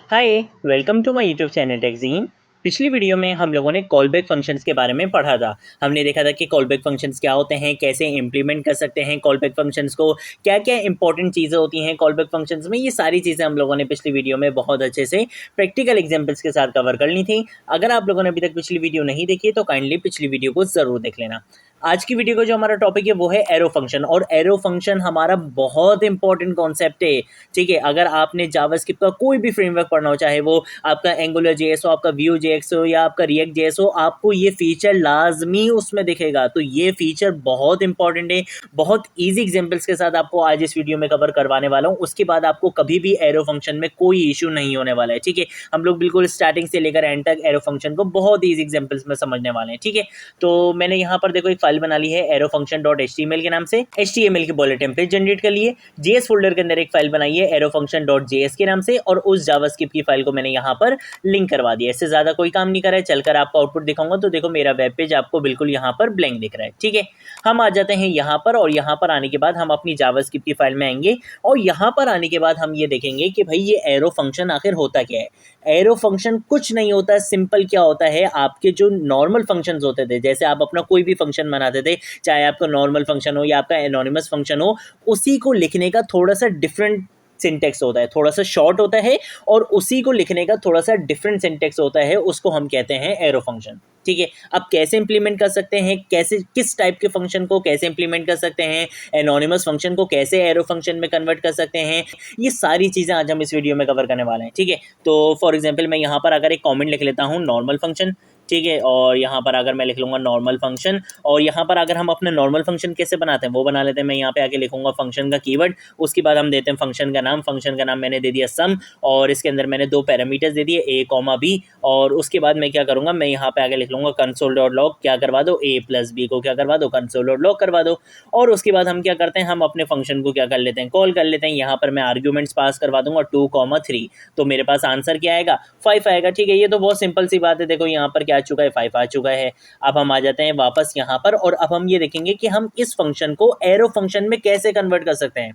Hi, welcome to my YouTube channel टेक्जीन। पिछली video में हम लोगों ने कॉल बैक फंक्शंस के बारे में पढ़ा था। हमने देखा था कि कॉल बैक फंक्शंस क्या होते हैं, कैसे इंप्लीमेंट कर सकते हैं कॉल बैक फंक्शंस को, क्या क्या इंपॉर्टेंट चीज़ें होती हैं कॉल बैक फंक्शंस में। ये सारी चीज़ें हम लोगों ने पिछली वीडियो में बहुत अच्छे से प्रैक्टिकल एग्जाम्पल्स के साथ कवर कर ली थी। अगर आप लोगों ने अभी तक पिछली वीडियो नहीं देखी तो काइंडली पिछली वीडियो को ज़रूर देख लेना। आज की वीडियो का जो हमारा टॉपिक है वो है एरो फंक्शन, और एरो फंक्शन हमारा बहुत इंपॉर्टेंट कॉन्सेप्ट है। ठीक है, अगर आपने जावास्क्रिप्ट का कोई भी फ्रेमवर्क पढ़ना हो, चाहे वो आपका एंगुलर जेएस हो, आपका व्यू जेएक्स हो या आपका रिएक्ट जेएस हो, आपको ये फीचर लाजमी उसमें दिखेगा। तो ये फीचर बहुत इंपॉर्टेंट है। बहुत ईजी एग्जांपल्स के साथ आपको आज इस वीडियो में कवर करवाने वाला हूँ। उसके बाद आपको कभी भी एरो फंक्शन में कोई इशू नहीं होने वाला है। ठीक है, हम लोग बिल्कुल स्टार्टिंग से लेकर एंड तक एरो फंक्शन को बहुत ईजी एग्जांपल्स में समझने वाले हैं। ठीक है, तो मैंने यहाँ पर देखो एक फाइल बना ली है एरो फंक्शन डॉट एचटीएमएल के नाम से। एचटीएमएल के बोले टेम्पलेट जनरेट कर लिए। जेएस फोल्डर के अंदर एक फाइल बनाई है एरो फंक्शन डॉट जेएस के नाम से, और उस जावास्क्रिप्ट की फाइल को मैंने यहाँ पर लिंक करवा दिया। इससे ज्यादा कोई काम नहीं करा है। चलकर आपको आउटपुट दिखाऊंगा तो देखो मेरा वेब पेज आपको बिल्कुल यहाँ पर ब्लैंक दिख रहा है। ठीक है, हम आ जाते हैं यहाँ पर, और यहाँ पर आने के बाद हम अपनी जावास्क्रिप्ट की फाइल में आएंगे, और यहाँ पर आने के बाद हम ये देखेंगे कि भाई ये एरो फंक्शन आखिर होता क्या है। एरो फंक्शन कुछ नहीं होता, सिंपल क्या होता है, आपके जो नॉर्मल फंक्शंस होते थे, जैसे आप अपना कोई भी फंक्शन बनाते थे, चाहे आपका नॉर्मल फंक्शन हो या आपका एनोनिमस फंक्शन हो, उसी को लिखने का थोड़ा सा डिफरेंट सिंटेक्स होता है, थोड़ा सा शॉर्ट होता है, और उसी को लिखने का थोड़ा सा डिफरेंट सिंटेक्स होता है, उसको हम कहते हैं एरो फंक्शन। ठीक है, अब कैसे इंप्लीमेंट कर सकते हैं, कैसे किस टाइप के फंक्शन को कैसे इंप्लीमेंट कर सकते हैं, एनोनिमस फंक्शन को कैसे एरो फंक्शन में कन्वर्ट कर सकते हैं, ये सारी चीज़ें आज हम इस वीडियो में कवर करने वाले हैं। ठीक है, तो फॉर एग्जाम्पल मैं यहाँ पर अगर एक कॉमेंट लिख लेता हूँ नॉर्मल फंक्शन, ठीक है, और यहाँ पर अगर मैं लिख लूँगा नॉर्मल फंक्शन, और यहाँ पर अगर हम अपना नॉर्मल फंक्शन कैसे बनाते हैं वो बना लेते हैं। मैं यहाँ पे आके लिखूंगा फंक्शन का कीवर्ड, उसके बाद हम देते हैं फंक्शन का नाम। फंक्शन का नाम मैंने दे दिया सम, और इसके अंदर मैंने दो पैरामीटर्स दे दिए ए कॉमा बी, और उसके बाद मैं क्या करूँगा, मैं यहाँ पे आगे लिख लूँगा कंसोल डॉट लॉग, क्या करवा दो ए प्लस बी को क्या करवा दो कंसोल डॉट लॉग करवा दो। और उसके बाद हम क्या करते हैं, हम अपने फंक्शन को क्या कर लेते हैं, कॉल कर लेते हैं। यहाँ पर मैं आर्ग्यूमेंट्स पास करवा दूंगा 2,3, तो मेरे पास आंसर क्या आएगा, 5 आएगा। ठीक है, ये तो बहुत सिंपल सी बात है। देखो यहाँ पर क्या आ चुका है, 5 आ चुका है। अब हम आ जाते हैं वापस यहाँ पर, और अब हम ये देखेंगे कि हम इस फंक्शन को एरो फंक्शन में कैसे कन्वर्ट कर सकते हैं।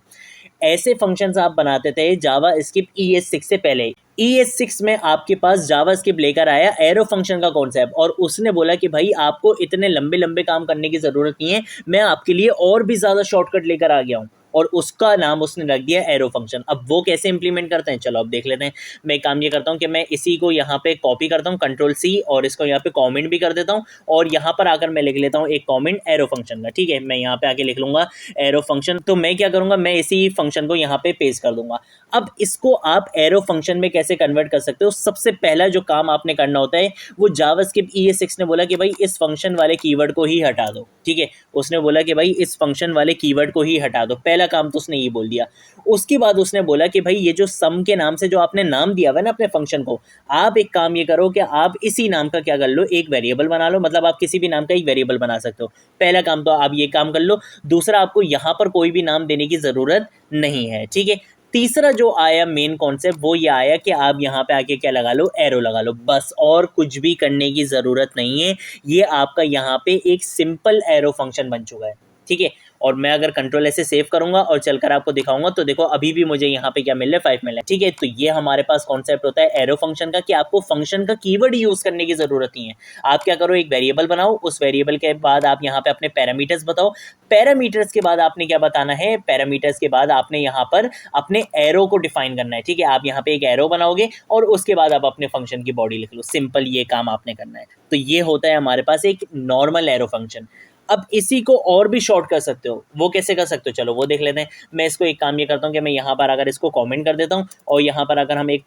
ऐसे फंक्शंस आप बनाते थे जावास्क्रिप्ट ES6 से पहले। ES6 में आपके पास जावास्क्रिप्ट लेकर आया एरो फंक्शन का कॉन्सेप्ट, और उसने बोला कि भाई आपको इतने लंबे लंबे काम करने की जरूरत नहीं है, मैं आपके लिए और भी ज्यादा शॉर्टकट लेकर आ गया हूँ, और उसका नाम उसने रख दिया एरो फंक्शन। अब वो कैसे इंप्लीमेंट करते हैं, चलो अब देख लेते हैं। मैं काम ये करता हूँ कि मैं इसी को यहाँ पे कॉपी करता हूँ Ctrl+C, और इसको यहाँ पे कमेंट भी कर देता हूँ, और यहाँ पर आकर मैं लिख लेता हूँ एक कमेंट एरो फंक्शन का। ठीक है, मैं यहाँ पे आके लिख लूंगा एरो फंक्शन। तो मैं क्या करूंगा, मैं इसी फंक्शन को यहाँ पे पेस्ट कर दूंगा। अब इसको आप एरो फंक्शन में कैसे कन्वर्ट कर सकते हो, सबसे पहला जो काम आपने करना होता है वो जावास्क्रिप्ट ES6 ने बोला कि भाई इस फंक्शन वाले कीवर्ड को ही हटा दो। ठीक है, उसने बोला कि भाई इस फंक्शन वाले कीवर्ड को ही हटा दो, पहला काम तो उसने ये बोल दिया। उसके बाद उसने बोला कि भाई ये जो सम के नाम से जो आपने नाम दिया हुआ है ना अपने फंक्शन को, आप एक काम ये करो कि आप इसी नाम का क्या कर लो, एक वेरिएबल बना लो। मतलब आप किसी भी नाम का एक वेरिएबल बना सकते हो। पहला काम तो आप ये काम कर लो। दूसरा, आपको यहाँ पर कोई भी नाम देने की जरूरत नहीं है। ठीक है, तीसरा जो आया मेन कॉन्सेप्ट वो ये आया कि आप यहाँ पे आके क्या लगा लो, एरो लगा लो, बस। और कुछ भी करने की ज़रूरत नहीं है। ये आपका यहाँ पे एक सिंपल एरो फंक्शन बन चुका है। ठीक है, और मैं अगर कंट्रोल ऐसे सेव करूंगा और चलकर आपको दिखाऊंगा तो देखो अभी भी मुझे यहाँ पे क्या मिल रहा है, 5 मिल रहा है। ठीक है, तो ये हमारे पास कॉन्सेप्ट होता है एरो फंक्शन का, कि आपको फंक्शन का कीवर्ड यूज करने की जरूरत नहीं है। आप क्या करो, एक वेरिएबल बनाओ, उस वेरिएबल के बाद आप यहाँ पे अपने पैरामीटर्स बताओ। पैरामीटर्स के बाद आपने क्या बताना है, पैरामीटर्स के बाद आपने यहाँ पर अपने एरो को डिफाइन करना है। ठीक है, आप यहाँ पे एक एरो बनाओगे और उसके बाद आप अपने फंक्शन की बॉडी लिख लो। सिंपल ये काम आपने करना है। तो ये होता है हमारे पास एक नॉर्मल एरो फंक्शन। अब इसी को और भी शॉर्ट कर सकते हो, वो कैसे कर सकते हो, चलो वो देख लेते हैं। मैं इसको एक काम ये करता हूँ कि मैं यहाँ पर अगर इसको कमेंट कर देता हूँ, और यहाँ पर अगर हम एक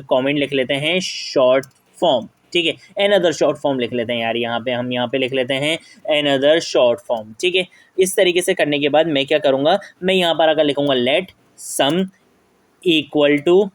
कमेंट लिख लेते हैं शॉर्ट फॉर्म। ठीक है, एन अदर शॉर्ट फॉर्म लिख लेते हैं यार, यहाँ पे हम यहाँ पे लिख लेते हैं एन अदर शॉर्ट फॉर्म। ठीक है, इस तरीके से करने के बाद मैं क्या करूँगा, मैं यहाँ पर अगर लिखूँगा लेट सम इक्वल टू,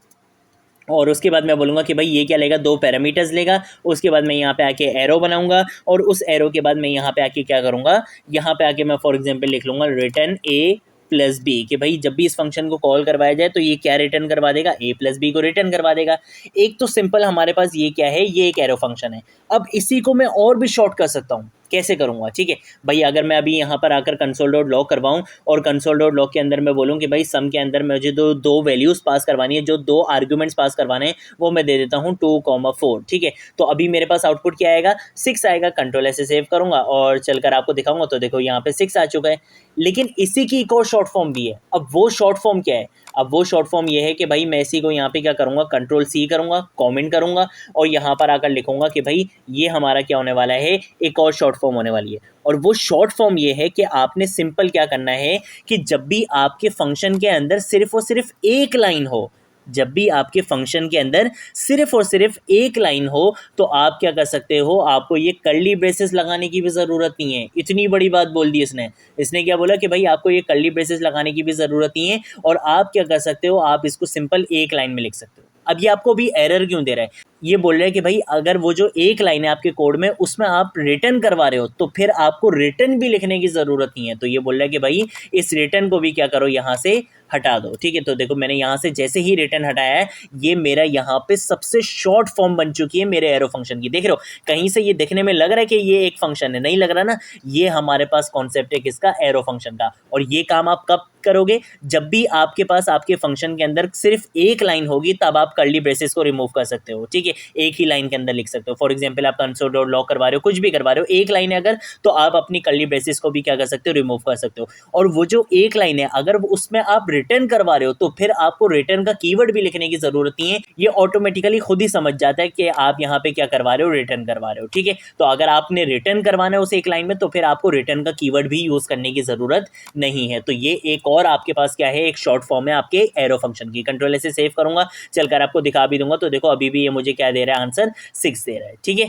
और उसके बाद मैं बोलूँगा कि भाई ये क्या लेगा, दो पैरामीटर्स लेगा। उसके बाद मैं यहाँ पे आके एरो बनाऊंगा, और उस एरो के बाद मैं यहाँ पे आके क्या करूँगा, यहाँ पे आके मैं फॉर एग्जांपल लिख लूँगा रिटर्न ए प्लस बी, कि भाई जब भी इस फंक्शन को कॉल करवाया जाए तो ये क्या रिटर्न करवा देगा, ए प्लस बी को रिटर्न करवा देगा। एक तो सिंपल हमारे पास ये क्या है, ये एक एरो फंक्शन है। अब इसी को मैं और भी शॉर्ट कर सकता हूँ। कैसे करूँगा, ठीक है भाई। अगर मैं अभी यहाँ पर आकर कंसोल डॉट लॉग करवाऊँ और कंसोल डॉट लॉग के अंदर मैं बोलूँ कि भाई सम के अंदर मुझे दो वैल्यूज़ पास करवानी है, जो 2 आर्ग्यूमेंट्स पास करवाने हैं, वो मैं दे देता हूँ 2,4, ठीक है। तो अभी मेरे पास आउटपुट क्या आएगा, 6 आएगा। कंट्रोल ऐसे सेव करूँगा और चलकर आपको दिखाऊंगा, तो देखो यहाँ पे 6 आ चुका है। लेकिन इसी की एक और शॉर्ट फॉर्म भी है। अब वो शॉर्ट फॉर्म क्या है, अब वो शॉर्ट फॉर्म ये है कि भाई मैं इसी को यहाँ पे क्या करूँगा, कंट्रोल C करूँगा, कमेंट करूँगा और यहाँ पर आकर लिखूँगा कि भाई ये हमारा क्या होने वाला है, एक और शॉर्ट फॉर्म होने वाली है। और वो शॉर्ट फॉर्म ये है कि आपने सिंपल क्या करना है कि जब भी आपके फंक्शन के अंदर सिर्फ और सिर्फ एक लाइन हो, जब भी आपके फंक्शन के अंदर सिर्फ और सिर्फ एक लाइन हो, तो आप क्या कर सकते हो, आपको ये कर्ली ब्रेसेस लगाने की भी ज़रूरत नहीं है। इतनी बड़ी बात बोल दी इसने क्या बोला कि भाई आपको ये कर्ली ब्रेसेस लगाने की भी ज़रूरत नहीं है और आप क्या कर सकते हो, आप इसको सिंपल एक लाइन में लिख सकते हो। अब ये आपको भी एरर क्यों दे रहा है, ये बोल रहा है कि भाई अगर वो जो एक लाइन है आपके कोड में उसमें आप रिटर्न करवा रहे हो तो फिर आपको रिटर्न भी लिखने की ज़रूरत नहीं है। तो ये बोल रहा है कि भाई इस रिटर्न को भी क्या करो, यहाँ से हटा दो, ठीक है। तो देखो मैंने यहाँ से जैसे ही रिटर्न हटाया है, ये मेरा यहाँ पे सबसे शॉर्ट फॉर्म बन चुकी है मेरे एरो फंक्शन की। देख रहे हो, कहीं से ये देखने में लग रहा है कि ये एक फंक्शन है, नहीं लग रहा ना। ये हमारे पास कॉन्सेप्ट है किसका, एरो फंक्शन का। और ये काम आप कब करोगे, जब भी आपके पास आपके फंक्शन के अंदर सिर्फ एक लाइन होगी, तब आप कर्ली ब्रेसेस को रिमूव कर सकते हो, ठीक है। एक ही लाइन के अंदर लिख सकते हो। फॉर एग्जांपल आप कंसोल डॉट लॉग करवा रहे हो, कुछ भी करवा रहे हो, एक लाइन है अगर, तो आप अपनी कर्ली ब्रेसेस को भी क्या कर सकते हो, रिमूव कर सकते हो। और वो जो एक लाइन है अगर उसमें आप रिटर्न करवा रहे हो तो फिर आपको रिटर्न का कीवर्ड भी लिखने की जरूरत नहीं है। ये ऑटोमेटिकली खुद ही समझ जाता है कि आप यहाँ पे क्या करवा रहे हो, रिटर्न करवा रहे हो, ठीक है। तो अगर आपने रिटर्न करवाना है उस एक लाइन में, तो फिर आपको रिटर्न का कीवर्ड भी यूज करने की जरूरत नहीं है। तो ये एक और आपके पास क्या है, एक शॉर्ट फॉर्म है आपके एरो फंक्शन की। कंट्रोल से सेव करूंगा, चलकर आपको दिखा भी दूंगा। तो देखो अभी भी ये मुझे क्या दे रहा है, आंसर 6 दे रहा है, ठीक है।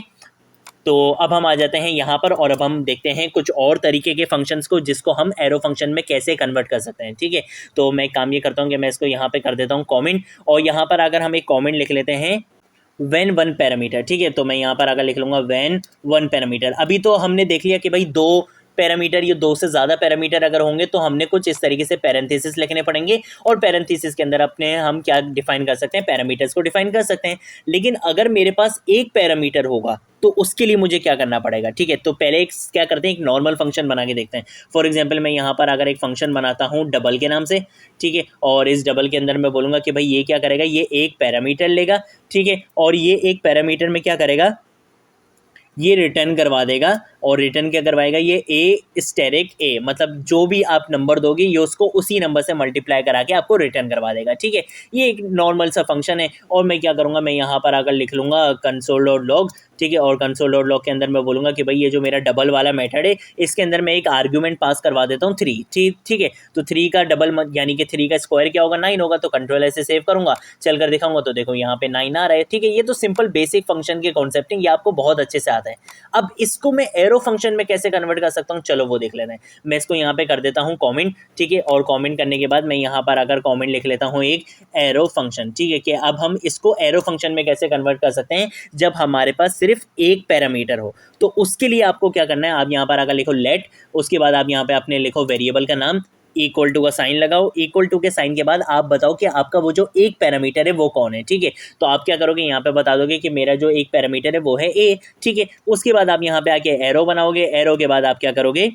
तो अब हम आ जाते हैं यहाँ पर और अब हम देखते हैं कुछ और तरीके के फंक्शंस को जिसको हम एरो फंक्शन में कैसे कन्वर्ट कर सकते हैं, ठीक है। तो मैं काम ये करता हूँ कि मैं इसको यहाँ पे कर देता हूँ कमेंट, और यहाँ पर अगर हम एक कमेंट लिख लेते हैं व्हेन 1 पैरामीटर, ठीक है। तो मैं यहाँ पर अगर लिख लूँगा व्हेन 1 पैरामीटर। अभी तो हमने देख लिया कि भाई 2 पैरामीटर, ये 2 से ज़्यादा पैरामीटर अगर होंगे तो हमने कुछ इस तरीके से पैरेंथेसिस लिखने पड़ेंगे, और पैरेंथेसिस के अंदर अपने हम क्या डिफाइन कर सकते हैं, पैरामीटर्स को डिफाइन कर सकते हैं। लेकिन अगर मेरे पास एक पैरामीटर होगा तो उसके लिए मुझे क्या करना पड़ेगा, ठीक है। तो पहले एक क्या करते हैं, एक नॉर्मल फंक्शन बना के देखते हैं। फॉर एग्जांपल मैं यहाँ पर अगर एक फंक्शन बनाता हूँ डबल के नाम से, ठीक है, और इस डबल के अंदर मैं बोलूँगा कि भाई ये क्या करेगा, ये एक पैरामीटर लेगा, ठीक है, और ये एक पैरामीटर में क्या करेगा, ये रिटर्न करवा देगा। और रिटर्न क्या करवाएगा, ये ए स्टेरिक ए, मतलब जो भी आप नंबर दोगे ये उसको उसी नंबर से मल्टीप्लाई करा के आपको रिटर्न करवा देगा, ठीक है। ये एक नॉर्मल सा फंक्शन है। और मैं क्या करूँगा, मैं यहाँ पर आकर लिख लूँगा कंसोल डॉट लॉग, ठीक है, और कंसोल डॉट लॉग के अंदर मैं बोलूँगा कि भाई ये जो मेरा डबल वाला मेथड है इसके अंदर मैं एक आर्ग्यूमेंट पास करवा देता हूँ 3, ठीक है। तो 3 का डबल यानी कि 3 का स्क्वायर क्या होगा, 9 होगा। तो कंट्रोल ऐसे सेव करूँगा, चलकर दिखाऊंगा, तो देखो यहाँ पे 9 आ रहा है, ठीक है। ये तो सिंपल बेसिक फंक्शन के कॉन्सेप्ट है, ये आपको बहुत अच्छे से आता है। अब इसको मैं एरो फंक्शन में कैसे कन्वर्ट कर सकता हूँ, चलो वो देख लेते हैं। मैं इसको यहाँ पे कर देता हूँ कमेंट, ठीक है, और कमेंट करने के बाद मैं यहाँ पर अगर कमेंट लिख लेता हूँ एक एरो फंक्शन, ठीक है, कि अब हम इसको एरो फंक्शन में कैसे कन्वर्ट कर सकते हैं जब हमारे पास सिर्फ एक पैरामीटर हो। तो उसके लिए आपको क्या करना है, आप यहाँ पर अगर लिखो लेट, उसके बाद आप यहाँ पे अपने लिखो वेरिएबल का नाम, इक्वल टू का साइन लगाओ, इक्वल टू के साइन के बाद आप बताओ कि आपका वो जो एक पैरामीटर है वो कौन है, ठीक है। तो आप क्या करोगे, यहाँ पे बता दोगे कि मेरा जो एक पैरामीटर है वो है ए, ठीक है। उसके बाद आप यहाँ पे आके एरो बनाओगे, एरो के बाद आप क्या करोगे,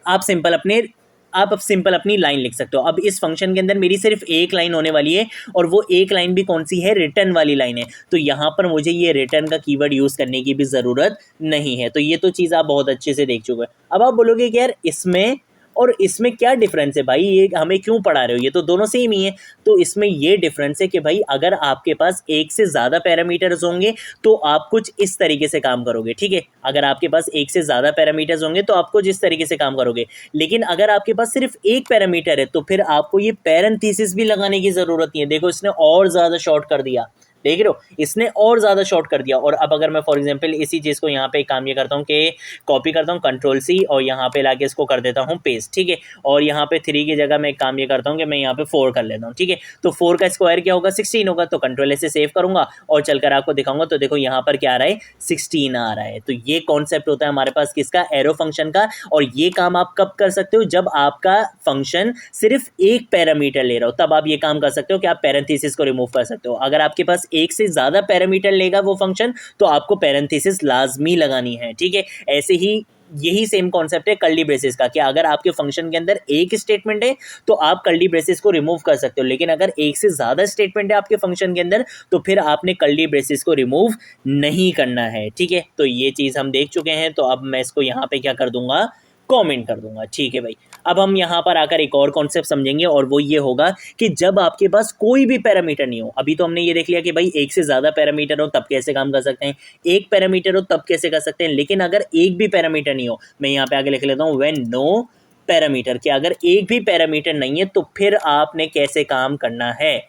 आप सिंपल अपनी लाइन लिख सकते हो। अब इस फंक्शन के अंदर मेरी सिर्फ एक लाइन होने वाली है, और वो एक लाइन भी कौन सी है, रिटर्न वाली लाइन है। तो यहाँ पर मुझे ये रिटर्न का कीवर्ड यूज़ करने की भी ज़रूरत नहीं है। तो ये तो चीज़ आप बहुत अच्छे से देख चुके हो। अब आप बोलोगे कि यार इसमें और इसमें क्या डिफरेंस है भाई, ये हमें क्यों पढ़ा रहे हो, ये तो दोनों सेम ही है। तो इसमें ये डिफरेंस है कि भाई अगर आपके पास एक से ज़्यादा पैरामीटर्स होंगे तो आप कुछ इस तरीके से काम करोगे, ठीक है। अगर आपके पास एक से ज़्यादा पैरामीटर्स होंगे तो आप कुछ इस तरीके से काम करोगे। लेकिन अगर आपके पास सिर्फ एक पैरामीटर है तो फिर आपको ये पैरेंथेसिस भी लगाने की ज़रूरत नहीं है। देखो इसने और ज़्यादा शॉर्ट कर दिया, देख रहे हो, इसने और ज़्यादा शॉर्ट कर दिया। और अब अगर मैं फॉर एग्जांपल इसी चीज़ को यहाँ पे काम ये करता हूँ कि कॉपी करता हूँ कंट्रोल C और यहाँ पे लाके इसको कर देता हूँ पेस्ट, ठीक है। और यहाँ पे 3 की जगह मैं काम ये करता हूँ कि मैं यहाँ पे 4 कर लेता हूँ, ठीक है। तो 4 का स्क्वायर क्या होगा, 16 होगा। तो कंट्रोल से सेव करूँगा और चलकर आपको दिखाऊंगा, तो देखो यहाँ पर क्या आ रहा है, 16 आ रहा है। तो ये कॉन्सेप्ट होता है हमारे पास किसका, एरो फंक्शन का। और ये काम आप कब कर सकते हो, जब आपका फंक्शन सिर्फ एक पैरामीटर ले रहा हो, तब आप ये काम कर सकते हो कि आप पैरेंथेसिस को रिमूव कर सकते हो। अगर आपके पास एक से ज़्यादा पैरामीटर लेगा वो फंक्शन तो आपको पैरेंथेसिस लाजमी लगानी है, ठीक है। ऐसे ही यही सेम कॉन्सेप्ट है कर्ली ब्रेसेस का कि अगर आपके फंक्शन के अंदर एक स्टेटमेंट है तो आप कर्ली ब्रेसेस को रिमूव कर सकते हो, लेकिन अगर एक से ज़्यादा स्टेटमेंट है आपके फंक्शन के अंदर तो फिर आपने कर्ली ब्रेसेस को रिमूव नहीं करना है, ठीक है। तो ये चीज़ हम देख चुके हैं, तो अब मैं इसको यहाँ पे क्या कर दूंगा, कमेंट कर दूंगा, ठीक है भाई। अब हम यहाँ पर आकर एक और कॉन्सेप्ट समझेंगे और वो ये होगा कि जब आपके पास कोई भी पैरामीटर नहीं हो, अभी तो हमने ये देख लिया कि भाई एक से ज़्यादा पैरामीटर हो तब कैसे काम कर सकते हैं, एक पैरामीटर हो तब कैसे कर सकते हैं, लेकिन अगर एक भी पैरामीटर नहीं हो, मैं यहाँ पे आगे लिख लेता हूँ व्हेन नो पैरामीटर, कि अगर एक भी पैरामीटर नहीं है तो फिर आपने कैसे काम करना है,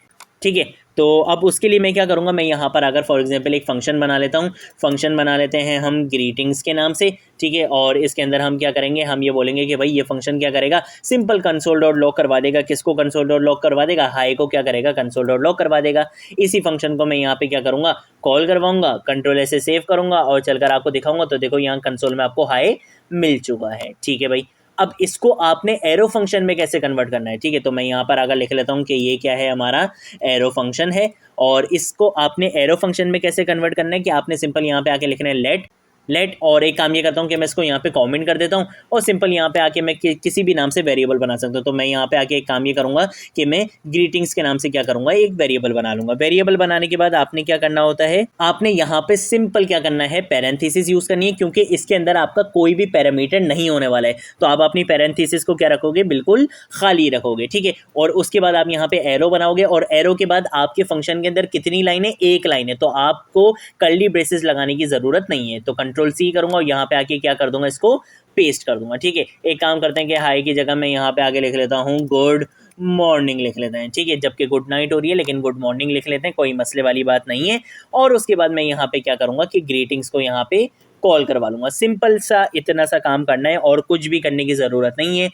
ठीक है। तो अब उसके लिए मैं क्या करूँगा, मैं यहाँ पर अगर फॉर एग्जांपल एक फ़ंक्शन बना लेता हूँ, फ़ंक्शन बना लेते हैं हम ग्रीटिंग्स के नाम से, ठीक है। और इसके अंदर हम क्या करेंगे, हम ये बोलेंगे कि भाई ये फंक्शन क्या करेगा, सिंपल कंसोल डॉट लॉग करवा देगा, किसको कंसोल डॉट लॉग करवा देगा, हाई को क्या करेगा, कंसोल डॉट लॉग करवा देगा। इसी फंक्शन को मैं यहाँ पे क्या करूँगा, कॉल करवाऊँगा, कंट्रोल ऐसे सेव करूँगा और चलकर आपको दिखाऊँगा, तो देखो यहाँ कंसोल में आपको हाई मिल चुका है, ठीक है भाई। अब इसको आपने एरो फंक्शन में कैसे कन्वर्ट करना है, ठीक है। तो मैं यहाँ पर अगर लिख लेता हूँ कि ये क्या है, हमारा एरो फंक्शन है, और इसको आपने एरो फंक्शन में कैसे कन्वर्ट करना है कि आपने सिंपल यहाँ पे आके लिखना है लेट और एक काम ये करता हूँ कि मैं इसको यहाँ पे कमेंट कर देता हूँ और सिंपल यहाँ पे आके मैं किसी भी नाम से वेरिएबल बना सकता हूँ। तो मैं यहाँ पे आके एक काम ये करूँगा कि मैं ग्रीटिंग्स के नाम से क्या करूँगा, एक वेरिएबल बना लूँगा। वेरिएबल बनाने के बाद आपने क्या करना होता है, आपने यहाँ पे सिंपल क्या करना है, पैरेंथेसिस यूज़ करनी है, क्योंकि इसके अंदर आपका कोई भी पैरामीटर नहीं होने वाला है। तो आप अपनी पैरेंथेसिस को क्या रखोगे, बिल्कुल खाली रखोगे, ठीक है। और उसके बाद आप यहाँ पे एरो बनाओगे और एरो के बाद आपके फंक्शन के अंदर कितनी लाइन है, एक लाइन है, तो आपको कर्ली ब्रेसेस लगाने की ज़रूरत नहीं है। तो कंट्रोल सी करूँगा और यहाँ पे आके क्या कर दूंगा, इसको पेस्ट कर दूंगा, ठीक है। एक काम करते हैं कि हाई की जगह मैं यहाँ पे आगे लिख लेता हूँ गुड मॉर्निंग लिख लेते हैं, ठीक है। जबकि गुड नाइट हो रही है लेकिन गुड मॉर्निंग लिख लेते हैं, कोई मसले वाली बात नहीं है। और उसके बाद मैं यहाँ पे क्या करूँगा कि ग्रीटिंग्स को यहाँ पे कॉल करवा लूँगा। सिंपल सा इतना सा काम करना है और कुछ भी करने की ज़रूरत नहीं है।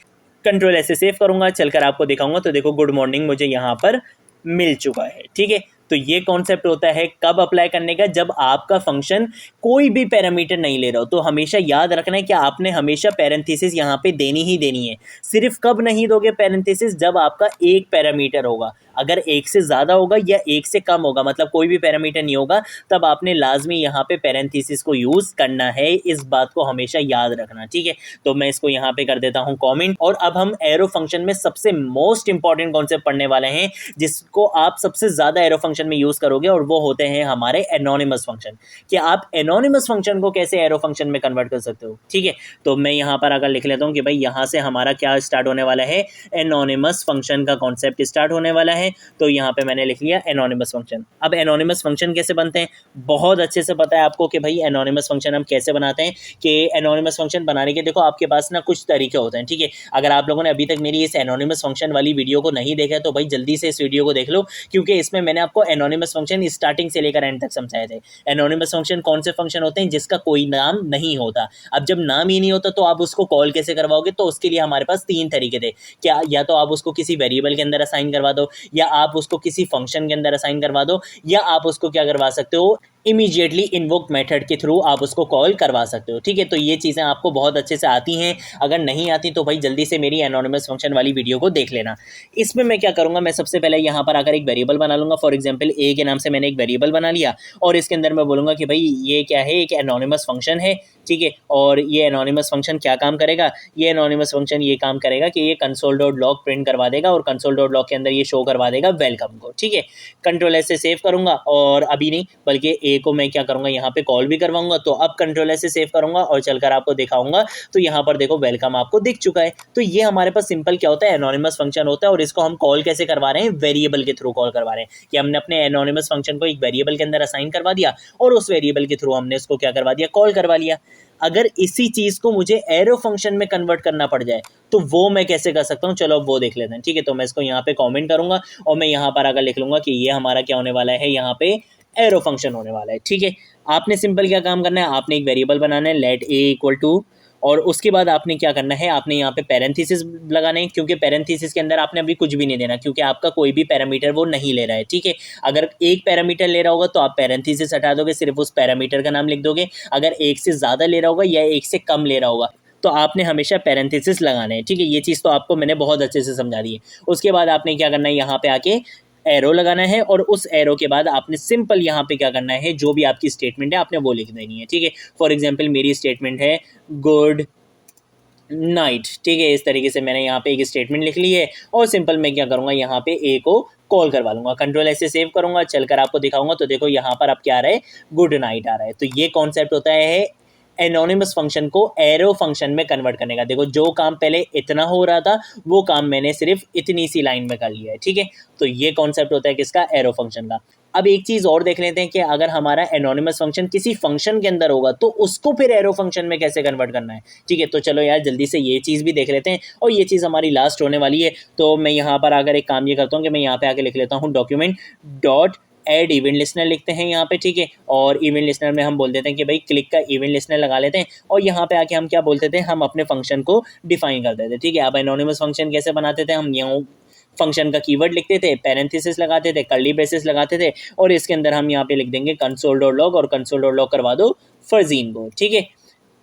कंट्रोल ऐसे सेव करूँगा, चलकर आपको दिखाऊँगा, तो देखो गुड मॉर्निंग मुझे यहाँ पर मिल चुका है, ठीक है। तो ये कॉन्सेप्ट होता है कब अप्लाई करने का, जब आपका फंक्शन कोई भी पैरामीटर नहीं ले रहा हो। तो हमेशा याद रखना है कि आपने हमेशा पैरेंथेसिस यहाँ पे देनी ही देनी है। सिर्फ कब नहीं दोगे पैरेंथेसिस, जब आपका एक पैरामीटर होगा। अगर एक से ज़्यादा होगा या एक से कम होगा, मतलब कोई भी पैरामीटर नहीं होगा, तब आपने लाजमी यहाँ पे पैरेंथेसिस को यूज़ करना है। इस बात को हमेशा याद रखना, ठीक है। तो मैं इसको यहाँ पे कर देता हूँ कमेंट। और अब हम एरो फंक्शन में सबसे मोस्ट इंपॉर्टेंट कॉन्सेप्ट पढ़ने वाले हैं, जिसको आप सबसे ज़्यादा एरो फंक्शन में यूज़ करोगे, और वो होते हैं हमारे एनोनिमस फंक्शन। कि आप एनोनिमस फंक्शन को कैसे एरो फंक्शन में कन्वर्ट कर सकते हो, ठीक है। तो मैं यहाँ पर अगर लिख लेता हूँ कि भाई यहाँ से हमारा क्या स्टार्ट होने वाला है, एनोनिमस फंक्शन का कॉन्सेप्ट स्टार्ट होने वाला है। तो यहाँ पे मैंने लिख लिया एनोनिमस फंक्शन। अब एनोनिमस फंक्शन कैसे बनते हैं, बहुत अच्छे से पता है आपको कि भाई एनोनिमस फंक्शन हम कैसे बनाते हैं। कि एनोनिमस फंक्शन बनाने के देखो आपके पास ना कुछ तरीके होते हैं, ठीक है। अगर आप लोगों ने अभी तक मेरी इस एनोनिमस फंक्शन वाली वीडियो को नहीं देखा है तो भाई जल्दी से इस वीडियो को देख लो, क्योंकि इसमें मैंने आपको एनोनिमस फंक्शन स्टार्टिंग से लेकर एंड तक समझाए थे। एनोनिमस फंक्शन कौन से फंक्शन होते हैं, जिसका कोई नाम नहीं होता। अब जब नाम ही नहीं होता तो आप उसको कॉल कैसे करवाओगे, तो उसके लिए हमारे पास तीन तरीके थे। क्या, या तो आप उसको किसी वेरिएबल के अंदर असाइन करवा दो, या आप उसको किसी फंक्शन के अंदर असाइन करवा दो, या आप उसको क्या करवा सकते हो, इमीडिएटली इन्वोक मेथड के थ्रू आप उसको कॉल करवा सकते हो, ठीक है। तो ये चीज़ें आपको बहुत अच्छे से आती हैं। अगर नहीं आती तो भाई जल्दी से मेरी एनोनिमस फंक्शन वाली वीडियो को देख लेना। इसमें मैं क्या करूँगा, मैं सबसे पहले यहाँ पर आकर एक वेरिएबल बना लूँगा। फॉर एग्जांपल ए के नाम से मैंने एक वेरिएबल बना लिया और इसके अंदर मैं बोलूँगा कि भाई ये क्या है, एक एनोनिमस फंक्शन है, ठीक है। और ये एनोनिमस फंक्शन क्या काम करेगा, ये एनोनिमस फंक्शन ये काम करेगा कि ये कंसोल डॉट लॉग प्रिंट करवा देगा और कंसोल डॉट लॉग के अंदर ये शो करवा देगा वेलकम को, ठीक है। कंट्रोल ऐसे सेव करूँगा और अभी नहीं बल्कि ए को मैं क्या करूँगा, यहाँ पे कॉल भी करवाऊंगा। तो अब कंट्रोल ऐसे सेव करूँगा और चलकर आपको दिखाऊंगा, तो यहाँ पर देखो वेलकम आपको दिख चुका है। तो ये हमारे पास सिंपल क्या होता है, एनोनिमस फंक्शन होता है। और इसको हम कॉल कैसे करवा रहे हैं, वेरिएबल के थ्रू कॉल करवा रहे हैं। कि हमने अपने एनोनिमस फंक्शन को एक वेरिएबल के अंदर असाइन करवा दिया और उस वेरिएबल के थ्रू हमने इसको क्या करवा दिया, कॉल करवा लिया। अगर इसी चीज़ को मुझे एरो फंक्शन में कन्वर्ट करना पड़ जाए तो वो मैं कैसे कर सकता हूँ, चलो अब वो देख लेते हैं, ठीक है। तो मैं इसको यहाँ पे कमेंट करूँगा और मैं यहाँ पर अगर लिख लूँगा कि ये हमारा क्या होने वाला है, यहाँ पे एरो फंक्शन होने वाला है, ठीक है। आपने सिंपल क्या काम करना है, आपने एक वेरिएबल बनाना है लेट ए इक्वल टू, और उसके बाद आपने क्या करना है, आपने यहाँ पे पैरेंथेसिस लगाने हैं, क्योंकि पैरेंथेसिस के अंदर आपने अभी कुछ भी नहीं देना, क्योंकि आपका कोई भी पैरामीटर वो नहीं ले रहा है, ठीक है। अगर एक पैरामीटर ले रहा होगा तो आप पैरेंथेसिस हटा दोगे, सिर्फ उस पैरामीटर का नाम लिख दोगे। अगर एक से ज़्यादा ले रहा होगा या एक से कम ले रहा होगा तो आपने हमेशा पैरेंथेसिस लगाने हैं, ठीक है। ये चीज़ तो आपको मैंने बहुत अच्छे से समझा दी है। उसके बाद आपने क्या करना है, यहाँ पे आके एरो लगाना है और उस एरो के बाद आपने सिंपल यहाँ पे क्या करना है, जो भी आपकी स्टेटमेंट है आपने वो लिख देनी है। ठीक है, फॉर एग्जाम्पल मेरी स्टेटमेंट है गुड नाइट। ठीक है, इस तरीके से मैंने यहाँ पे एक स्टेटमेंट लिख ली है और सिंपल मैं क्या करूँगा, यहाँ पे ए को कॉल करवा लूंगा, कंट्रोल ऐसे सेव करूंगा, चलकर आपको दिखाऊंगा। तो देखो यहाँ पर अब क्या आ रहा है, गुड नाइट आ रहा है। तो ये कॉन्सेप्ट होता है एनोनिमस फंक्शन को एरो फंक्शन में कन्वर्ट करने का। देखो जो काम पहले इतना हो रहा था वो काम मैंने सिर्फ इतनी सी लाइन में कर लिया है। ठीक है, तो ये कॉन्सेप्ट होता है किसका, एरो फंक्शन का। अब एक चीज और देख लेते हैं कि अगर हमारा एनोनिमस फंक्शन किसी फंक्शन के अंदर होगा तो उसको फिर एरो फंक्शन में कैसे कन्वर्ट करना है। ठीक है, तो चलो यार जल्दी से ये चीज भी देख लेते हैं और ये चीज हमारी लास्ट होने वाली है। तो मैं यहाँ पर अगर एक काम ये करता हूँ कि मैं यहाँ पे आके लिख लेता हूँ document dot add event listener लिखते हैं यहाँ पे। ठीक है, और इवेंट लिस्नर में हम बोल देते हैं कि भाई क्लिक का इवेंट लिस्नर लगा लेते हैं और यहाँ पे आके हम क्या बोलते थे, हम अपने फंक्शन को डिफाइन कर देते थे। ठीक है, अब एनोनिमस फंक्शन कैसे बनाते थे, हम यहाँ फंक्शन का कीवर्ड लिखते थे, पैरेंथेसिस लगाते थे, कर्ली ब्रेसेस लगाते थे और इसके अंदर हम यहाँ पे लिख देंगे कंसोल डॉट लॉग और कंसोल डॉट लॉग करवा दो फर्जीन को। ठीक है,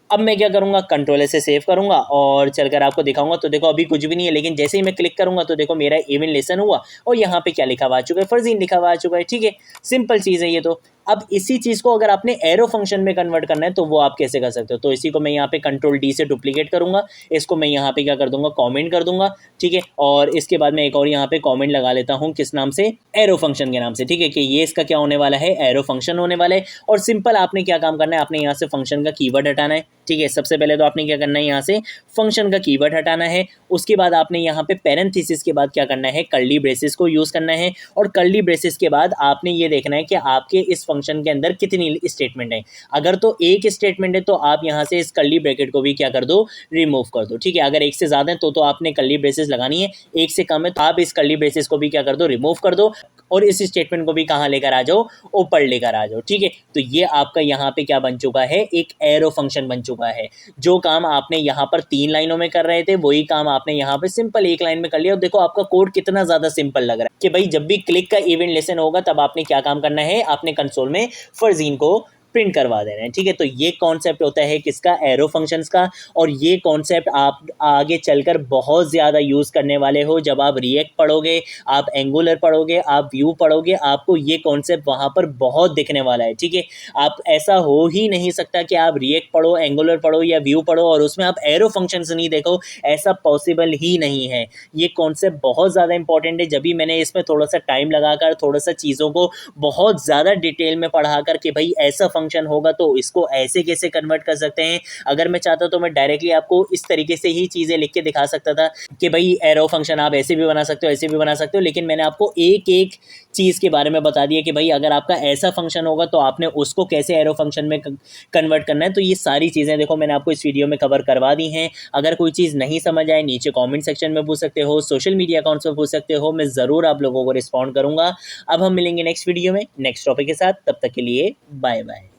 अब मैं क्या करूंगा, कंट्रोल से सेव करूंगा और चलकर आपको दिखाऊंगा। तो देखो अभी कुछ भी नहीं है, लेकिन जैसे ही मैं क्लिक करूंगा तो देखो मेरा इवेंट लिसन हुआ और यहाँ पे क्या लिखा हुआ आ चुका है, फर्जीन लिखा हुआ आ चुका है। ठीक है, सिंपल चीज़ है ये। तो अब इसी चीज़ को अगर आपने एरो फंक्शन में कन्वर्ट करना है तो वो आप कैसे कर सकते हो। तो इसी को मैं यहाँ पे कंट्रोल डी से डुप्लीकेट करूंगा, इसको मैं यहाँ पे क्या कर दूंगा, कॉमेंट कर दूंगा। ठीक है, और इसके बाद मैं एक और यहाँ पे कॉमेंट लगा लेता हूँ, किस नाम से, एरो फंक्शन के नाम से। ठीक है, कि ये इसका क्या होने वाला है, एरो फंक्शन होने वाला है। और सिंपल आपने क्या काम करना है, आपने यहाँ से फंक्शन का कीवर्ड हटाना है। ठीक है, सबसे पहले तो आपने क्या करना है, यहाँ से फंक्शन का कीवर्ड हटाना है। उसके बाद आपने यहाँ पे पैरेंथेसिस के बाद क्या करना है, कर्ली ब्रेसेस को यूज करना है और कर्ली ब्रेसेस के बाद आपने ये देखना है कि आपके इस फंक्शन के अंदर कितनी स्टेटमेंट है। अगर तो एक स्टेटमेंट है तो आप यहाँ से इस कर्ली ब्रैकेट को भी क्या कर दो, रिमूव कर दो। ठीक है, अगर एक से ज्यादा है तो आपने कर्ली ब्रेसेस लगानी है, एक से कम है तो आप इस कर्ली ब्रेसेस को भी क्या कर दो, रिमूव कर दो और इस स्टेटमेंट को भी कहाँ लेकर आ जाओ, ऊपर लेकर आ जाओ। ठीक है, तो ये आपका यहाँ पे क्या बन चुका है, एक एरो फंक्शन बन चुका है। जो काम आपने यहाँ पर 3 लाइनों में कर रहे थे वही काम आपने यहाँ पे सिंपल एक लाइन में कर लिया। और देखो आपका कोड कितना ज्यादा सिंपल लग रहा है कि भाई जब भी क्लिक का इवेंट लेसन होगा तब आपने क्या काम करना है, आपने कंसोल में फर्जीन को प्रिंट करवा देना है। ठीक है, तो ये कॉन्सेप्ट होता है किसका, एरो फंक्शंस का। और ये कॉन्सेप्ट आप आगे चलकर बहुत ज़्यादा यूज़ करने वाले हो। जब आप रिएक्ट पढ़ोगे, आप एंगुलर पढ़ोगे, आप व्यू पढ़ोगे, आपको ये कॉन्सेप्ट वहाँ पर बहुत दिखने वाला है। ठीक है, आप ऐसा हो ही नहीं सकता कि आप रिएक्ट पढ़ो, एंगुलर पढ़ो या व्यू पढ़ो और उसमें आप एरो फंक्शंस नहीं देखो, ऐसा पॉसिबल ही नहीं है। ये कॉन्सेप्ट बहुत ज़्यादा इंपॉर्टेंट है। जब भी मैंने इसमें थोड़ा सा टाइम लगाकर थोड़ा सा चीज़ों को बहुत ज़्यादा डिटेल में पढ़ा कर कि भाई ऐसा फंक्शन होगा तो इसको ऐसे कैसे कन्वर्ट कर सकते हैं, अगर मैं चाहता तो मैं डायरेक्टली आपको इस तरीके से ही चीज़ें लिख के दिखा सकता था कि भाई एरो फंक्शन आप ऐसे भी बना सकते हो, ऐसे भी बना सकते हो। लेकिन मैंने आपको एक एक चीज़ के बारे में बता दिया कि भाई अगर आपका ऐसा फंक्शन होगा तो आपने उसको कैसे एरो फंक्शन में कन्वर्ट करना है। तो ये सारी चीज़ें देखो मैंने आपको इस वीडियो में कवर करवा दी हैं। अगर कोई चीज़ नहीं समझ आए नीचे कमेंट सेक्शन में पूछ सकते हो, सोशल मीडिया अकाउंट्स में पूछ सकते हो, मैं ज़रूर आप लोगों को रिस्पॉन्ड करूँगा। अब हम मिलेंगे नेक्स्ट वीडियो में नेक्स्ट टॉपिक के साथ, तब तक के लिए बाय बाय।